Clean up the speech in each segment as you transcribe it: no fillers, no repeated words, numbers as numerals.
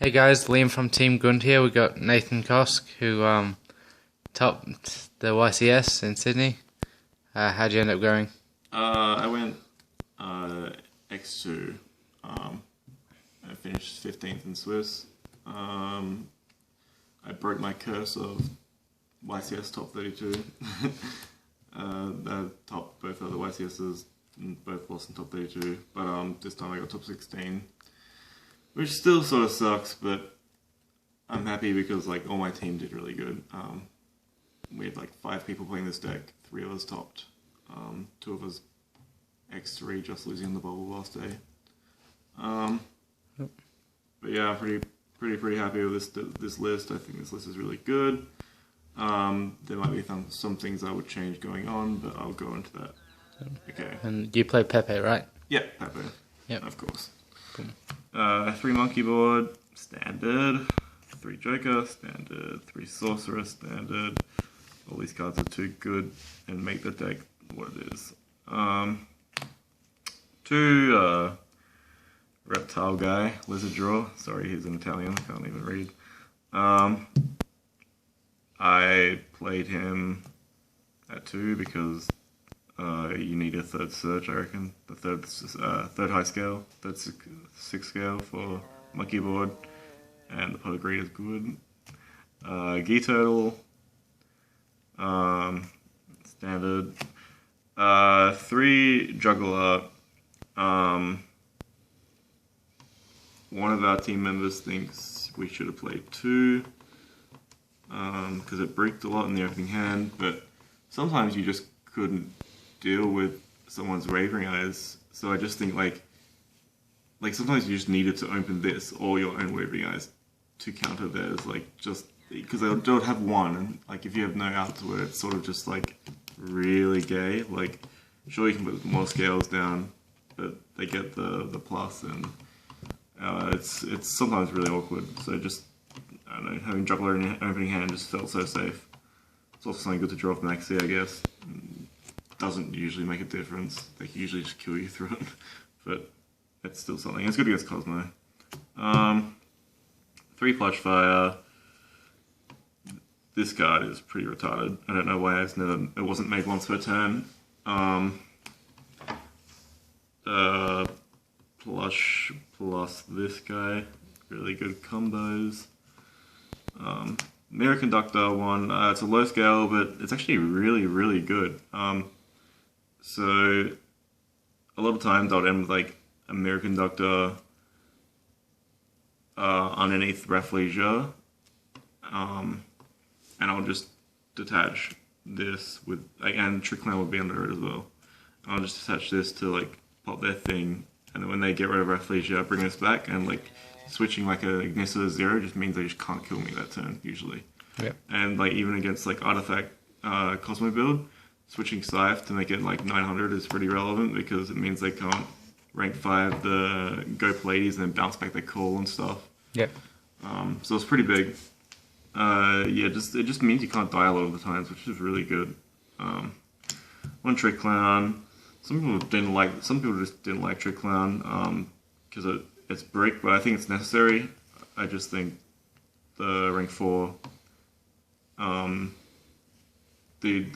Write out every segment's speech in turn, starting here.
Hey guys, Liam from Team Gund here. We got Nathan Kosc who topped the YCS in Sydney. How'd you end up going? I went X2. I finished 15th in Swiss. I broke my curse of YCS top 32. I topped both other YCSs and both lost in top 32. But this time I got top 16, which still sort of sucks. But I'm happy because like all my team did really good. We had like 5 people playing this deck. 3 of us topped. 2 of us X3 just losing the bubble last day. But yeah, I'm pretty happy with this list. I think this list is really good. There might be some things I would change going on, but I'll go into that. Okay. And you play PePe, right? Yeah, PePe. Yep. Of course. Cool. 3 monkey board, standard. 3 joker, standard. 3 sorcerer, standard. All these cards are too good and make the deck what it is. 2 reptile guy, lizard draw. Sorry, he's an Italian. I can't even read. I played him at 2 because you need a 3rd search, I reckon. The third high scale, third 6 scale for monkey board, and the polar greed is good. Gee turtle, standard. 3 juggler. One of our team members thinks we should have played 2 because it bricked a lot in the opening hand, but sometimes you just couldn't deal with someone's wavering eyes. So I just think like sometimes you just needed to open this or your own wavering eyes to counter theirs, like just because they don't have one, and like if you have no outs where it's sort of just like really gay, like sure you can put more scales down, but they get the plus, and it's sometimes really awkward. So just, I don't know, having juggler in opening hand just felt so safe. It's also something good to draw off Maxi, I guess. Doesn't usually make a difference. They can usually just kill you through it, but it's still something. It's good against Cosmo. 3 Flash Fire. This card is pretty retarded. I don't know why it wasn't made once per turn. Plush plus this guy, really good combos. Mirror Conductor 1, it's a low scale, but it's actually really good. So a lot of times I'll end with like a Mirror Conductor underneath Rafflesia, and I'll just detach this with, and Trick Clown would be under it as well. I'll just attach this to like pop their thing, and then when they get rid of Rafflesia, I bring this back, and like switching like a Ignisa 0 just means they just can't kill me that turn usually. Yep. And like even against like Artifact Cosmo build, switching Scythe to make it like 900 is pretty relevant because it means they can't rank 5 the Go Pallades and then bounce back their call and stuff. Yep. So it's pretty big. Yeah, it just means you can't die a lot of the times, which is really good. 1 Trick Clown. Some people just didn't like Trick Clown because it's brick, but I think it's necessary. I just think the rank 4, it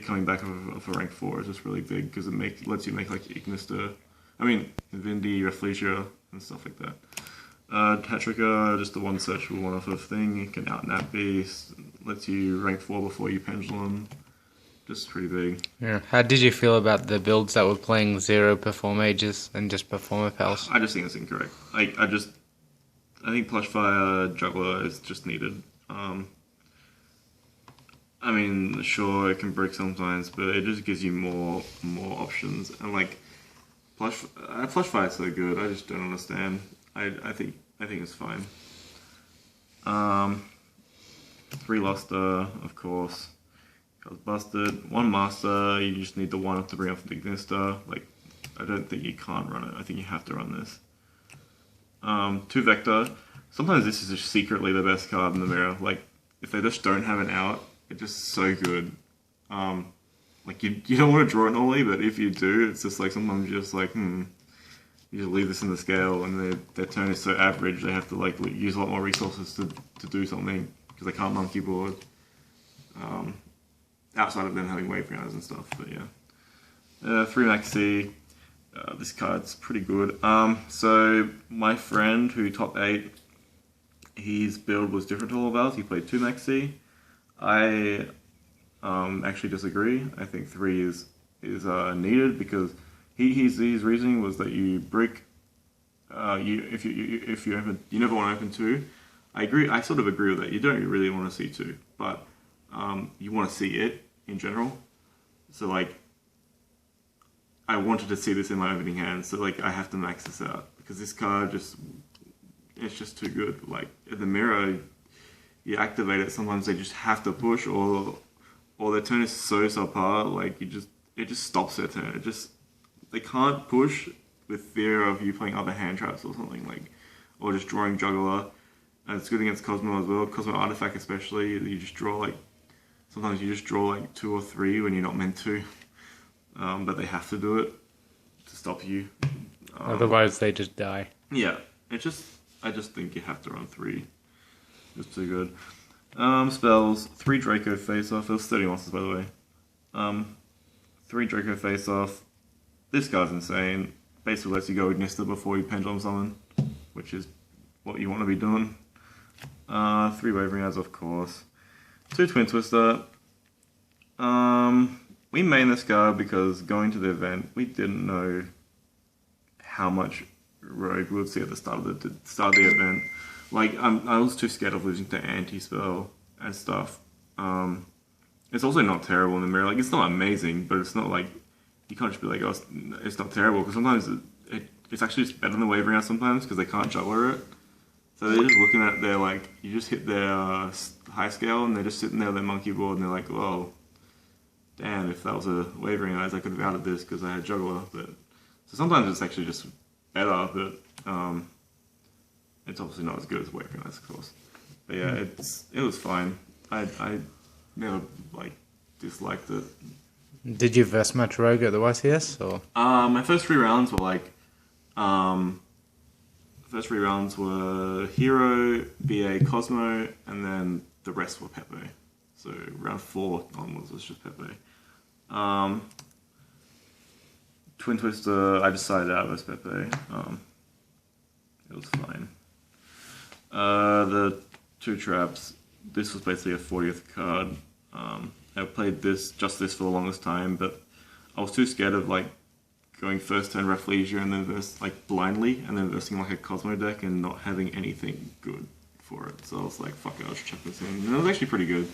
coming back of a rank 4 is just really big because it lets you make like Ignista, Vindy, Rafflesia, and stuff like that. Tetrika, just the 1 searchable 1 off of thing. You can outnap beast, lets you rank 4 before you pendulum. Just pretty big. Yeah. How did you feel about the builds that were playing 0 perform mages and just performer pals? I just think it's incorrect. I think Plush Fire Juggler is just needed. Sure, it can break sometimes, but it just gives you more options. And like Plush Fire is so good. I just don't understand. I think it's fine. 3 Luster, of course. Got busted. 1 Master, you just need the 1 up to bring up the Ignista. Like, I don't think you can't run it. I think you have to run this. 2 Vector. Sometimes this is just secretly the best card in the mirror. Like, if they just don't have an out, it's just so good. Like, you don't want to draw it normally, but if you do, it's just like, sometimes you're just like, you just leave this in the scale, and their turn is so average, they have to like use a lot more resources to do something because they can't monkey board. Outside of them having wave runners and stuff, but yeah. 3 maxi. This card's pretty good. So my friend who top 8, his build was different to all of ours. He played 2 maxi. I actually disagree. I think 3 is needed because his reasoning was that you brick. If you never want to open 2. I agree. I sort of agree with that. You don't really want to see 2, but you want to see it in general. So like, I wanted to see this in my opening hand, so like I have to max this out because this card it's just too good. Like in the mirror, you activate it. Sometimes they just have to push, or their turn is so subpar. Like it just stops their turn. They can't push with fear of you playing other hand traps or something like, or just drawing Juggler. And it's good against Cosmo as well. Cosmo Artifact especially. You just draw like, sometimes you just draw like 2 or 3 when you're not meant to. But they have to do it to stop you. Otherwise, they just die. Yeah, I just think you have to run 3. It's too good. Spells 3 Draco face off. It was 30 monsters, by the way. 3 Draco face off. This card's insane. Basically lets you go Ignista before you Pendulum Summon, which is what you want to be doing. 3 Wavering Eyes, of course. 2 Twin Twister. We main this card because going to the event, we didn't know how much Rogue we would see at the start of the event. Like, I was too scared of losing to anti-spell and stuff. It's also not terrible in the mirror. Like, it's not amazing, but it's not like, you can't just be like, oh, it's not terrible, because sometimes it's actually just better than Wavering Out sometimes, because they can't juggler it. So they're just looking at their, like, you just hit their high scale, and they're just sitting there with their monkey board, and they're like, well, damn, if that was a Wavering Eyes, I could have outed this because I had Juggler. But so sometimes it's actually just better, but it's obviously not as good as Wavering Eyes, of course. But yeah, it was fine. I never like disliked it. Did you verse match Rogue at the YCS or? My first 3 rounds were like, Hero, BA, Cosmo, and then the rest were PePe. So round 4 onwards was just PePe. Twin Twister, I decided out versus PePe. It was fine. The 2 traps, this was basically a 40th card. I played this for the longest time, but I was too scared of like going first turn Rafflesia and then verse like blindly, and then versing like a Cosmo deck and not having anything good for it. So I was like, fuck it, I'll just chuck this in. And it was actually pretty good.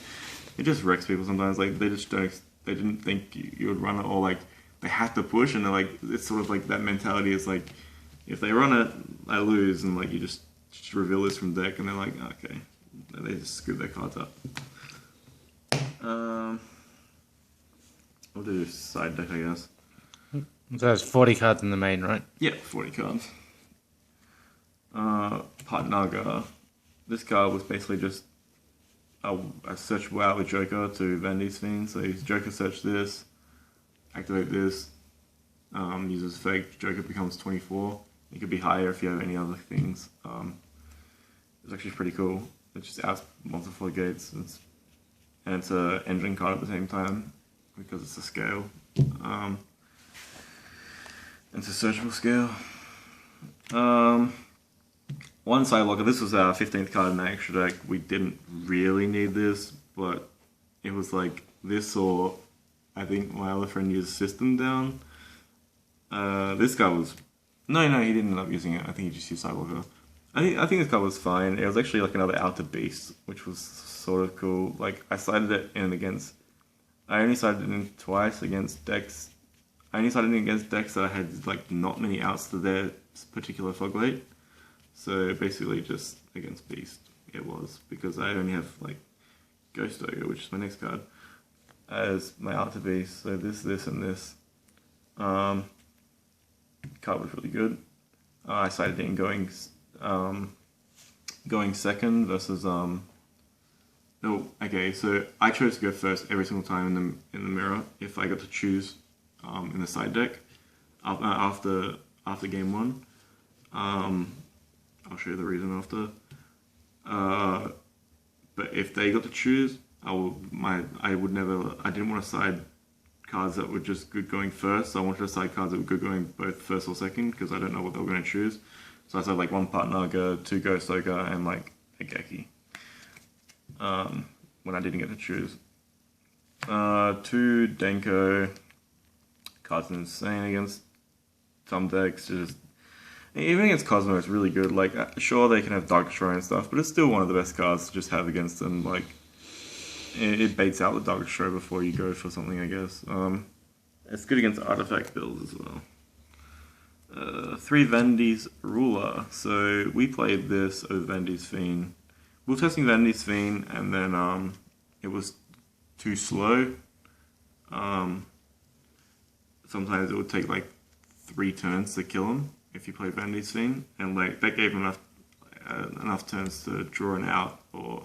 It just wrecks people sometimes. Like they didn't think you would run it, or like they have to push, and they're like, it's sort of like that mentality is like, if they run it, I lose, and like you just reveal this from deck, and they're like, okay, and they just screw their cards up. We'll do side deck, I guess. So there's 40 cards in the main, right? Yeah, 40 cards. Partnaga. This card was basically just a search WoW with Joker to Vandy's Fiend. So he's Joker search this, activate this, uses fake, Joker becomes 24. It could be higher if you have any other things. It's actually pretty cool. It just adds multiple gates, and it's an engine card at the same time because it's a scale. It's a searchable scale. One side blocker, this was our 15th card in the extra deck. We didn't really need this, but it was like this, or I think my other friend used System Down. This guy was... No, he didn't end up using it. I think he just used Sidewalker. I think this card was fine. It was actually like another Outer Beast, which was sort of cool. Like, I sided it in against... I only sided it in twice against decks... I only sided it against decks that I had like not many outs to their particular Fogblade. So basically just against Beast it was, because I only have like Ghost Ogre, which is my next card, as my Outer Beast. So this, and this. Card was really good. I sided it in going second versus no, okay, so I chose to go first every single time in the mirror if I got to choose in the side deck after game 1. I'll show you the reason after. But if they got to choose, I didn't want to side cards that were just good going first. So I wanted to side cards that were good going both first or second, because I don't know what they were going to choose. So I said like 1 Part Naga, 2 Ghost Ogre, and like a Geki. When I didn't get to choose. 2 Denko. Cards insane against some decks. Just even against Cosmo, it's really good. Like, sure, they can have Dark Destroy and stuff, but it's still one of the best cards to just have against them. Like, it baits out the Dark Destroy before you go for something, I guess. It's good against artifact builds as well. 3 Vendi's Ruler. So we played this over Vendi's Fiend. We were testing Vendi's Fiend, and then it was too slow. Sometimes it would take like 3 turns to kill him if you played Vendi's Fiend, and like that gave him enough turns to draw an out, or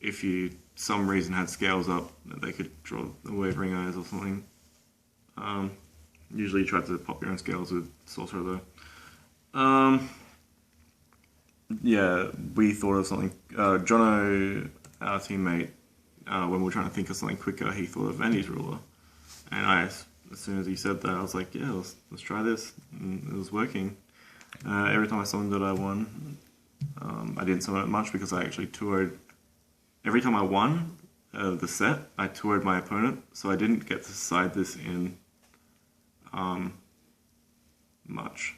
if you some reason had scales up, they could draw the Wavering Eyes or something. Usually you try to pop your own scales with Sorcerer though. Yeah, we thought of something. Jono, our teammate, when we were trying to think of something quicker, he thought of Vendi's Ruler. And as soon as he said that, I was like, yeah, let's try this. And it was working. Every time I summoned it, I won. I didn't summon it much because I actually toured. Every time I won the set, I toured my opponent, so I didn't get to side this in much.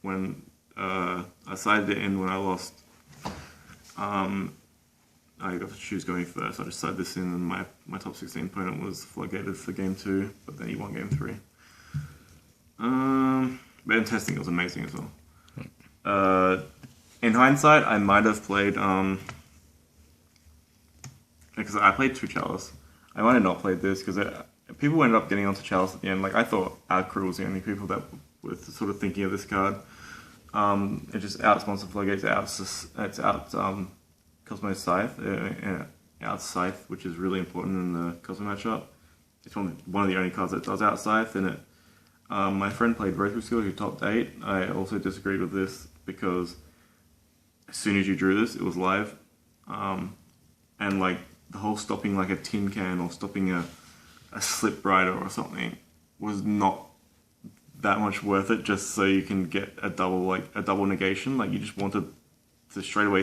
When I sided it in when I lost, I got to choose going first. I just sided this in, and my top 16 opponent was floodgated for game 2, but then he won game 3. But in testing, it was amazing as well. In hindsight, I might have played because I played 2 Chalice. I might have not played this because people ended up getting onto Chalice at the end. Like, I thought our crew was the only people that were sort of thinking of this card. It just outsponsored Floodgates, it's out Cosmo Scythe, out Scythe, which is really important in the Cosmo matchup. It's one of the only cards that does out Scythe in it. My friend played Rotary Skill, who topped 8. I also disagreed with this because as soon as you drew this, it was live. And like the whole stopping like a tin can or stopping a slip rider or something was not that much worth it just so you can get a double negation. Like, you just wanted to straight away